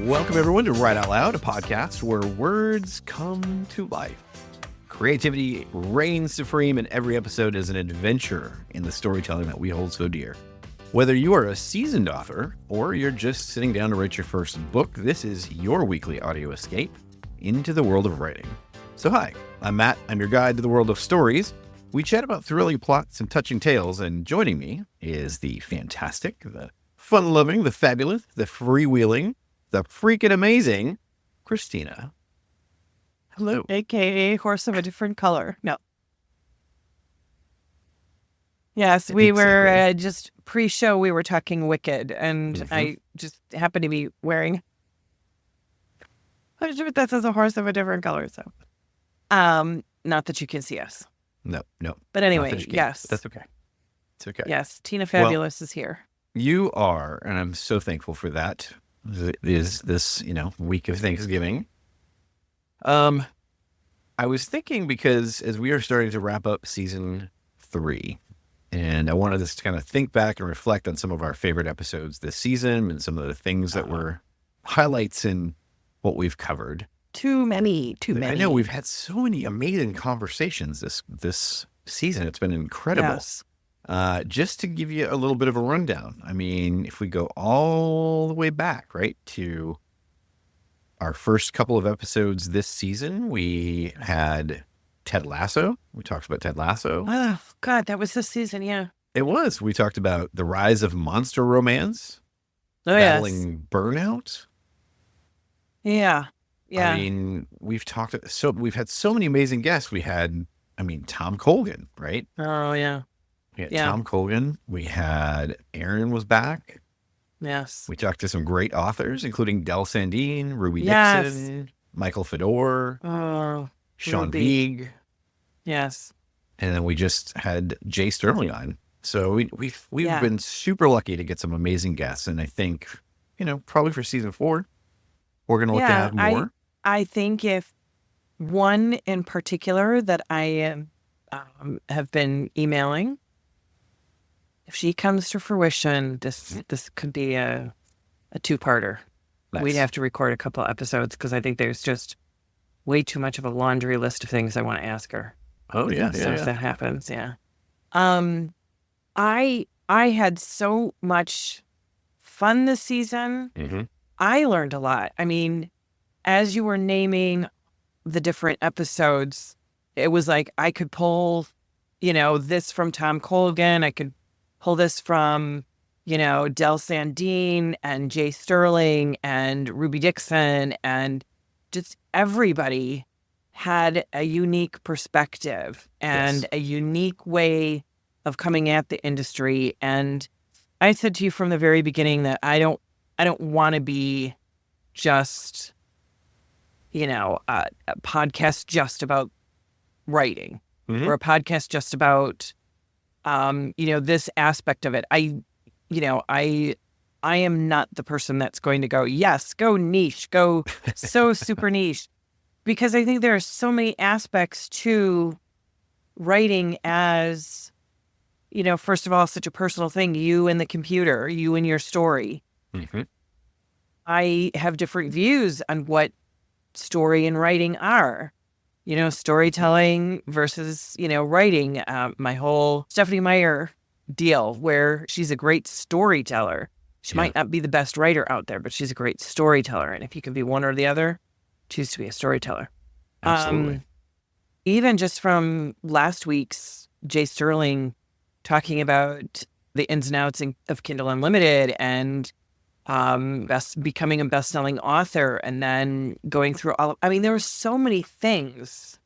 Welcome, everyone, to Write Out Loud, a podcast where words come to life. Creativity reigns supreme, and every episode is an adventure in the storytelling that we hold so dear. Whether you are a seasoned author or you're just sitting down to write your first book, this is your weekly audio escape into the world of writing. So hi, I'm Matt. I'm your guide to the world of stories. We chat about thrilling plots and touching tales, and joining me is the fantastic, the fun-loving, the fabulous, the freewheeling, the freaking amazing Christina. Hello. AKA horse of a different color. No. Yes, we were just pre-show, we were talking Wicked, and I just happened to be wearing a shirt that says a horse of a different color. So, not that you can see us. No. But anyway, yes. That's okay. It's okay. Yes, Tina Fabulous is here. You are, and I'm so thankful for that. Is this, week of Thanksgiving. I was thinking, because as we are starting to wrap up season 3, and I wanted us to kind of think back and reflect on some of our favorite episodes this season and some of the things that were highlights in what we've covered. Too many. I know we've had so many amazing conversations this season. It's been incredible. Yes. Just to give you a little bit of a rundown. I mean, if we go all the way back, right, to our first couple of episodes this season, we had Ted Lasso. We talked about Ted Lasso. Oh, God, that was this season, yeah. It was. We talked about the rise of monster romance. Oh, battling burnout. Yeah. I mean, we've had so many amazing guests. We had, Tom Colgan, right? Oh, yeah. We had Tom Colgan. We had Aaron was back. Yes. We talked to some great authors, including Del Sandine, Ruby Dixon, Michael Fedor, Sean Veig. Yes. And then we just had Jay Sterling on. So we've been super lucky to get some amazing guests. And I think, probably for season 4, we're going to look to have more. I think if one in particular that I have been emailing, if she comes to fruition, this could be a 2-parter. Nice. We'd have to record a couple episodes because I think there's just way too much of a laundry list of things I want to ask her. Oh yeah, if that happens, yeah. I had so much fun this season. Mm-hmm. I learned a lot. I mean, as you were naming the different episodes, it was like I could pull, this from Tom Colgan. I could pull this from, Del Sandine and Jay Sterling and Ruby Dixon, and just everybody had a unique perspective and a unique way of coming at the industry. And I said to you from the very beginning that I don't want to be just, a podcast just about writing or a podcast just about, this aspect of it. I am not the person that's going to go, yes, go niche, go so super niche, because I think there are so many aspects to writing as, first of all, such a personal thing, you and the computer, you and your story. Mm-hmm. I have different views on what story and writing are. Storytelling versus, writing. My whole Stephanie Meyer deal, where she's a great storyteller. She might not be the best writer out there, but she's a great storyteller. And if you can be one or the other, choose to be a storyteller. Absolutely. Even just from last week's Jay Sterling talking about the ins and outs of Kindle Unlimited and becoming a best-selling author, and then going through I mean, there were so many things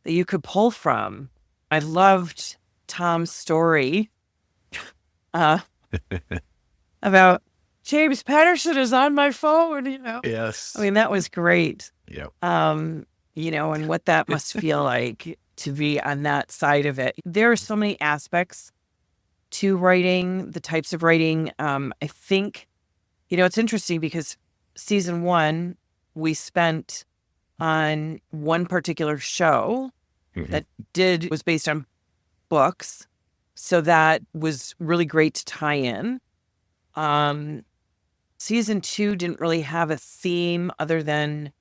that you could pull from. I loved Tom's story uh, about James Patterson is on my phone, Yes. I mean, that was great. Yep. And what that must feel like to be on that side of it. There are so many aspects to writing, the types of writing. I think, it's interesting because season 1, we spent on one particular show that was based on books. So that was really great to tie in. Season 2 didn't really have a theme other than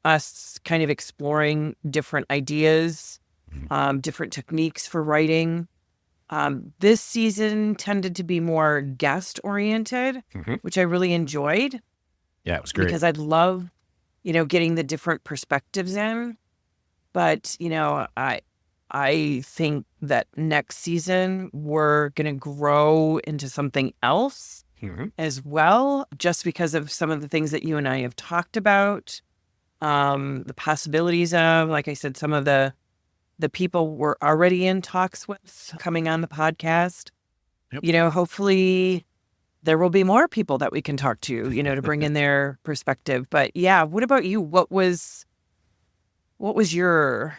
us kind of exploring different ideas, different techniques for writing. This season tended to be more guest oriented, which I really enjoyed. Yeah, it was great. Because I'd love, getting the different perspectives in. But, I think that next season we're going to grow into something else as well, just because of some of the things that you and I have talked about, the possibilities of, like I said, some of the people we're already in talks with coming on the podcast. Yep. Hopefully there will be more people that we can talk to, to bring in their perspective. But yeah, what about you? What was your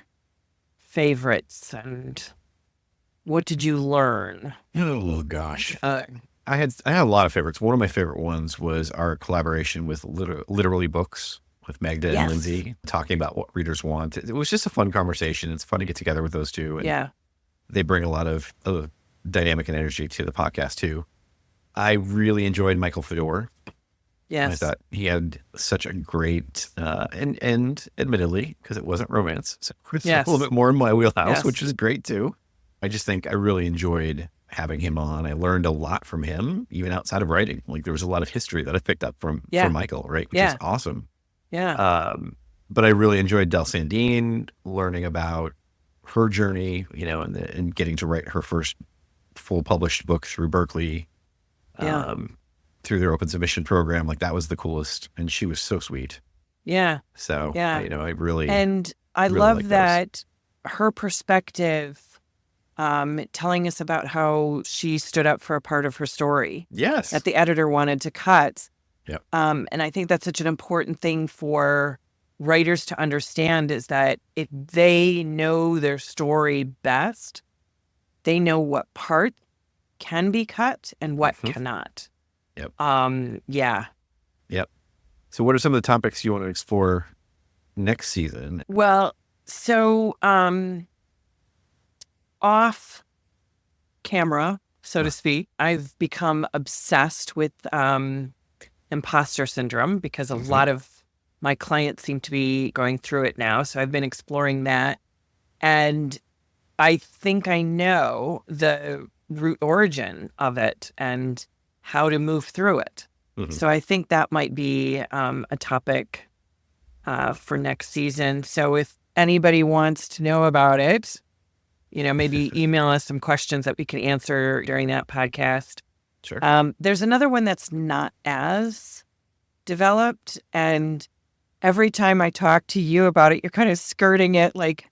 favorites and what did you learn? Oh gosh. I had a lot of favorites. One of my favorite ones was our collaboration with Literally Books with Magda and Lindsay, talking about what readers want. It was just a fun conversation. It's fun to get together with those two. And they bring a lot of dynamic and energy to the podcast too. I really enjoyed Michael Fedor. Yes. I thought he had such a great, and admittedly, because it wasn't romance, so it's a little bit more in my wheelhouse, which is great too. I just think I really enjoyed having him on. I learned a lot from him, even outside of writing. Like there was a lot of history that I picked up from Michael, right? Which is awesome. Yeah. But I really enjoyed Del Sandine, learning about her journey, and getting to write her first full published book through Berkeley, through their open submission program. Like that was the coolest. And she was so sweet. Yeah. So, I really, and I really love like that her perspective, telling us about how she stood up for a part of her story. Yes. That the editor wanted to cut. Yep. And I think that's such an important thing for writers to understand, is that if they know their story best, they know what part can be cut and what cannot. Yep. Yeah. Yep. So what are some of the topics you want to explore next season? Well, so off camera, so to speak, I've become obsessed with imposter syndrome because a lot of my clients seem to be going through it now. So I've been exploring that. And I think I know the root origin of it and how to move through it. So I think that might be a topic for next season. So if anybody wants to know about it, maybe email us some questions that we can answer during that podcast. Sure. There's another one that's not as developed. And every time I talk to you about it, you're kind of skirting it like,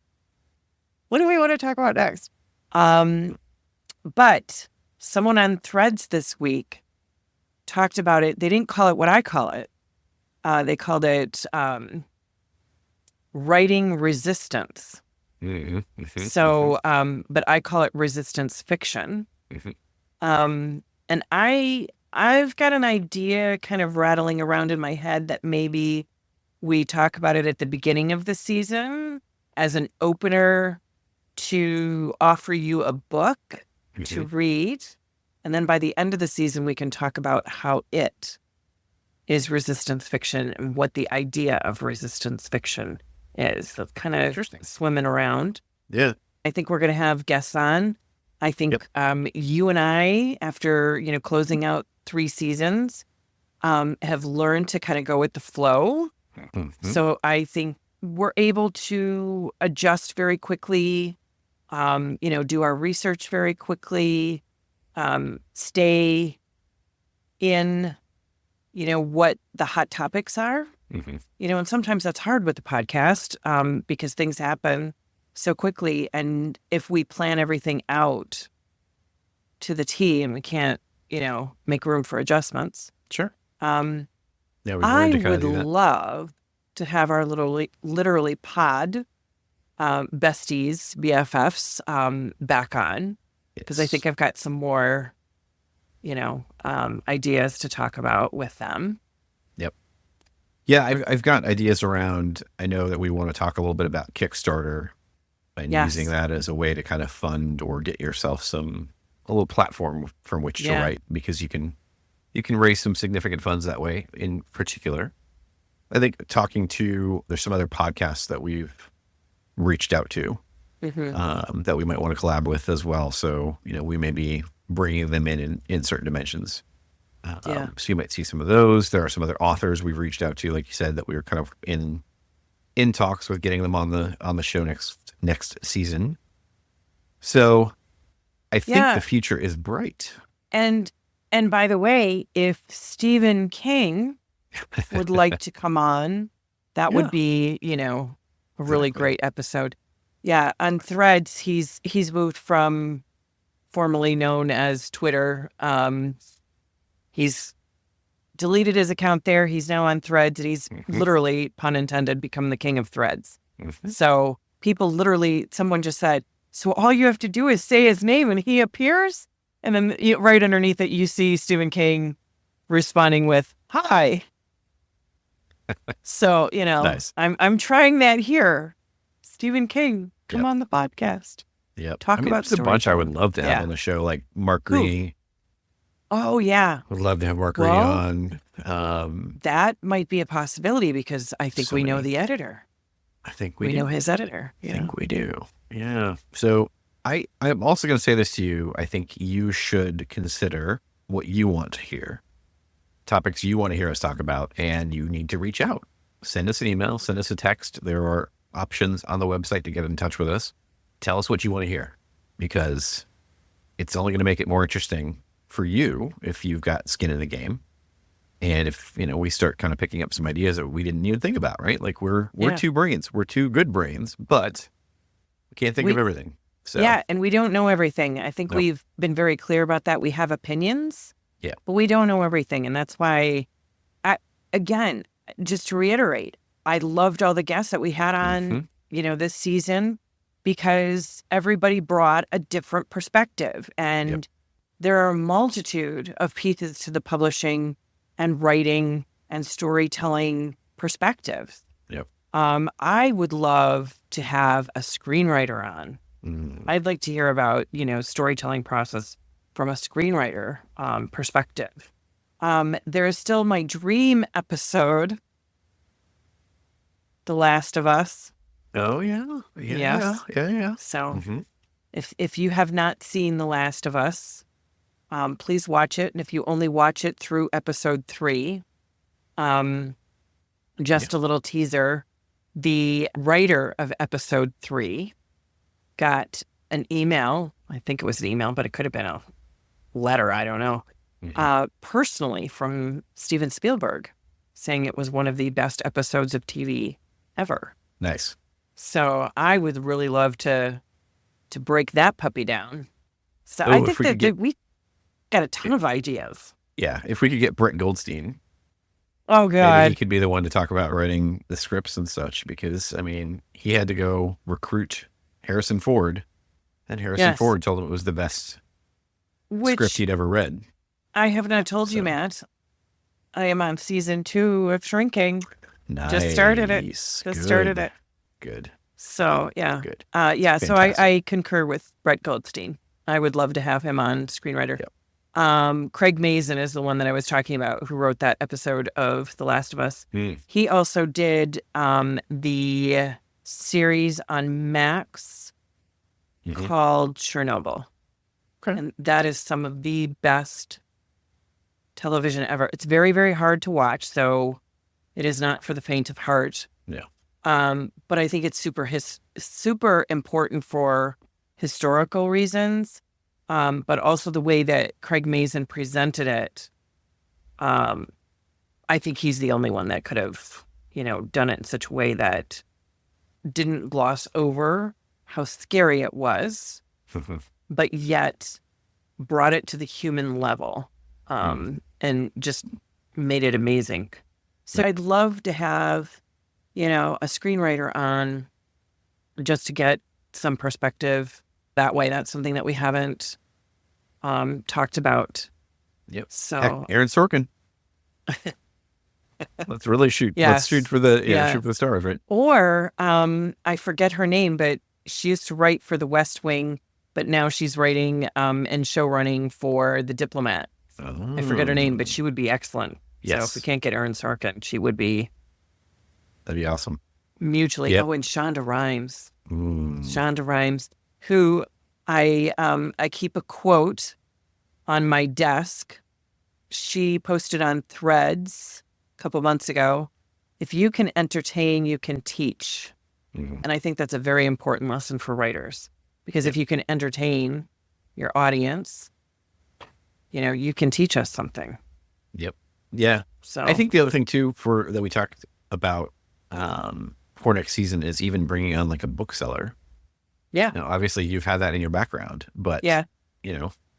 what do we want to talk about next? But someone on Threads this week talked about it. They didn't call it what I call it. They called it writing resistance. So, but I call it resistance fiction. And I've got an idea kind of rattling around in my head that maybe we talk about it at the beginning of the season as an opener to offer you a book to read. And then by the end of the season, we can talk about how it is resistance fiction and what the idea of resistance fiction is. So it's kind of swimming around. Yeah. I think we're going to have guests on. I think you and I, after, closing out 3 seasons, have learned to kind of go with the flow. So I think we're able to adjust very quickly, do our research very quickly, stay in what the hot topics are. Mm-hmm. And sometimes that's hard with the podcast because things happen so quickly. And if we plan everything out to the T and we can't, make room for adjustments. Sure. Yeah, we've I learned to kind of would do that. love to have our literally pod besties, BFFs back on because I think I've got some more, ideas to talk about with them. Yep. Yeah, I've got ideas around. I know that we want to talk a little bit about Kickstarter and using that as a way to kind of fund or get yourself a little platform from which to write, because you can raise some significant funds that way. In particular, I think there's some other podcasts that we've reached out to that we might want to collab with as well. So, we may be bringing them in certain dimensions. So you might see some of those. There are some other authors we've reached out to, like you said, that we were kind of in talks with getting them on the show next season. So I think the future is bright. And by the way, if Stephen King would like to come on, that would be, a really great episode. Yeah, on Threads, he's moved from formerly known as Twitter. He's deleted his account there. He's now on Threads, and he's literally, pun intended, become the king of Threads. So people someone just said, so all you have to do is say his name and he appears? And then right underneath it, you see Stephen King responding with, hi. So, nice. I'm trying that here. Stephen King, come on the podcast. Yep. Talk about there's a bunch I would love to have on the show, like Mark Greaney. Oh, yeah. Would love to have Mark Greaney on. That might be a possibility because I think we know the editor. I think we know his editor. I think we do. Yeah. So I'm also going to say this to you. I think you should consider what you want to hear, topics you want to hear us talk about, and you need to reach out. Send us an email, send us a text. There are options on the website to get in touch with us. Tell us what you want to hear, because it's only going to make it more interesting for you if you've got skin in the game. And if, we start kind of picking up some ideas that we didn't even think about, right? Like we're two brains, we're two good brains, but we can't think of everything. So yeah, and we don't know everything. I think we've been very clear about that. We have opinions, but we don't know everything. And that's why, again, just to reiterate, I loved all the guests that we had on, this season, because everybody brought a different perspective. And there are a multitude of pieces to the publishing and writing and storytelling perspectives. Yep. I would love to have a screenwriter on. I'd like to hear about, storytelling process from a screenwriter perspective. There is still my dream episode, The Last of Us. Oh, yeah. Yes. Yeah. So if you have not seen The Last of Us, please watch it. And if you only watch it through episode 3, just a little teaser, the writer of episode 3 got an email. I think it was an email, but it could have been a letter. I don't know. Personally from Steven Spielberg, saying it was one of the best episodes of TV ever. Nice. So I would really love to break that puppy down. So I think that we got a ton of ideas. Yeah, if we could get Brett Goldstein. Oh, God. Maybe he could be the one to talk about writing the scripts and such, because, he had to go recruit Harrison Ford, and Harrison Ford told him it was the best script he'd ever read. I have not told you, Matt. I am on season 2 of Shrinking. Nice. Just started it. Good. So, yeah. Good. So I concur with Brett Goldstein. I would love to have him on screenwriter. Yep. Craig Mazin is the one that I was talking about, who wrote that episode of The Last of Us. He also did the series on Max called Chernobyl. Okay. And that is some of the best television ever. It's very, very hard to watch, so it is not for the faint of heart. Yeah. But I think it's super important for historical reasons, but also the way that Craig Mazin presented it I think he's the only one that could have, done it in such a way that didn't gloss over how scary it was, but yet brought it to the human level, and just made it amazing. So I'd love to have, a screenwriter on just to get some perspective that way. That's something that we haven't talked about. Yep. So Heck, Aaron Sorkin. Let's really shoot. Yes. Let's shoot for the shoot for the stars, right? Or I forget her name, but she used to write for The West Wing, but now she's writing and show running for The Diplomat. Oh. I forget her name, but she would be excellent. Yes. So if we can't get Aaron Sorkin, she would be. That'd be awesome. Mutually. Yep. Oh, and Shonda Rhimes. Mm. Shonda Rhimes, who I keep a quote on my desk. She posted on Threads a couple months ago, "If you can entertain, you can teach." Mm. And I think that's a very important lesson for writers, because if you can entertain your audience, you can teach us something. Yep. Yeah. So I think the other thing too that we talked about for next season is even bringing on like a bookseller. Yeah. Now, obviously you've had that in your background, but yeah,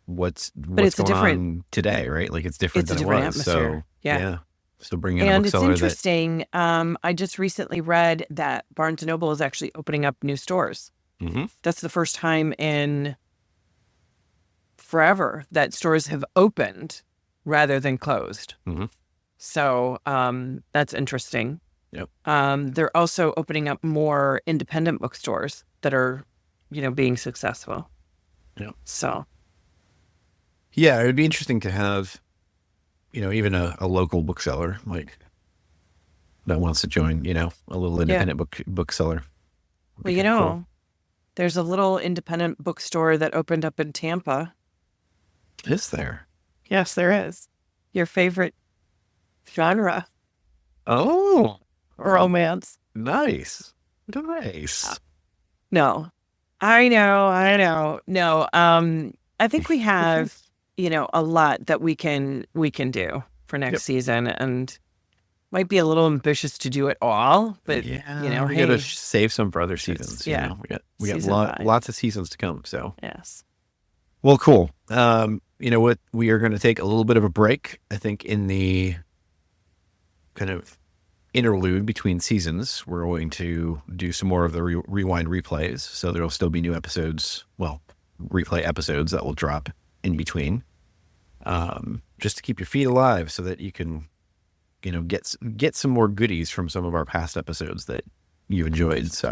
what's it's going different on today, right? Like it's different it's a than different it was. atmosphere. So Yeah. So bring in a And it's bookseller interesting. I just recently read that Barnes & Noble is actually opening up new stores. Mm-hmm. That's the first time in forever that stores have opened rather than closed. Mm-hmm. So that's interesting. Yep. They're also opening up more independent bookstores that are, being successful. Yep. So. Yeah, it would be interesting to have, even a local bookseller like that wants to join, a little independent bookseller. Well, Cool. there's a little independent bookstore that opened up in Tampa. Is there? Yes, there is. Your favorite genre? Oh, Romance. nice. No, I know. No, I think we have, a lot that we can do for next season, and might be a little ambitious to do it all, but we hey, gotta save some for other seasons. Yeah. We got Season 5. lots of seasons to come. So yes. well, cool. You know what? We are going to take a little bit of a break. I think in the kind of interlude between seasons, we're going to do some more of the rewind replays. So there'll still be new episodes, replay episodes that will drop in between, just to keep your feet alive, so that you can, get some more goodies from some of our past episodes that you enjoyed. So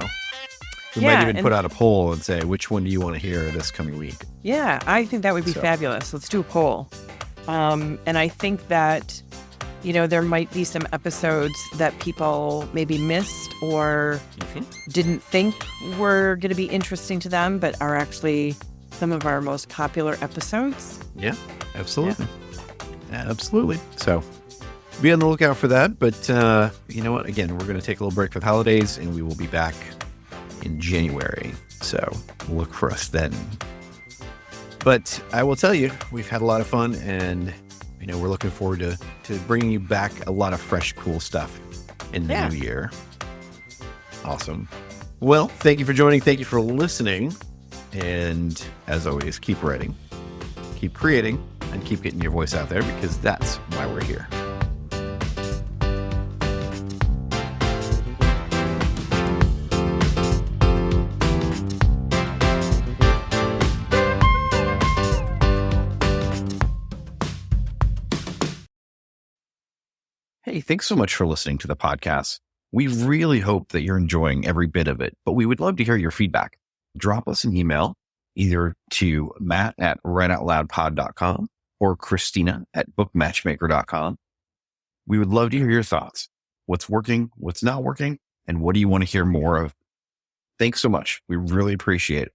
we might even put out a poll and say, which one do you want to hear this coming week? Yeah, I think that would be fabulous. Let's do a poll. And I think that, there might be some episodes that people maybe missed or didn't think were going to be interesting to them, but are actually some of our most popular episodes. Yeah, absolutely. Yeah. Absolutely. So be on the lookout for that. But you know what? Again, we're going to take a little break for the holidays, and we will be back in January. So look for us then. But I will tell you, we've had a lot of fun, and we're looking forward to bringing you back a lot of fresh, cool stuff in the new year. Awesome. Well, thank you for joining. Thank you for listening. And as always, keep writing, keep creating, and keep getting your voice out there, because that's why we're here. Hey, thanks so much for listening to the podcast. We really hope that you're enjoying every bit of it, but we would love to hear your feedback. Drop us an email either to matt@writeoutloudpod.com or christina@bookmatchmaker.com. We would love to hear your thoughts. What's working, what's not working, and what do you want to hear more of? Thanks so much. We really appreciate it.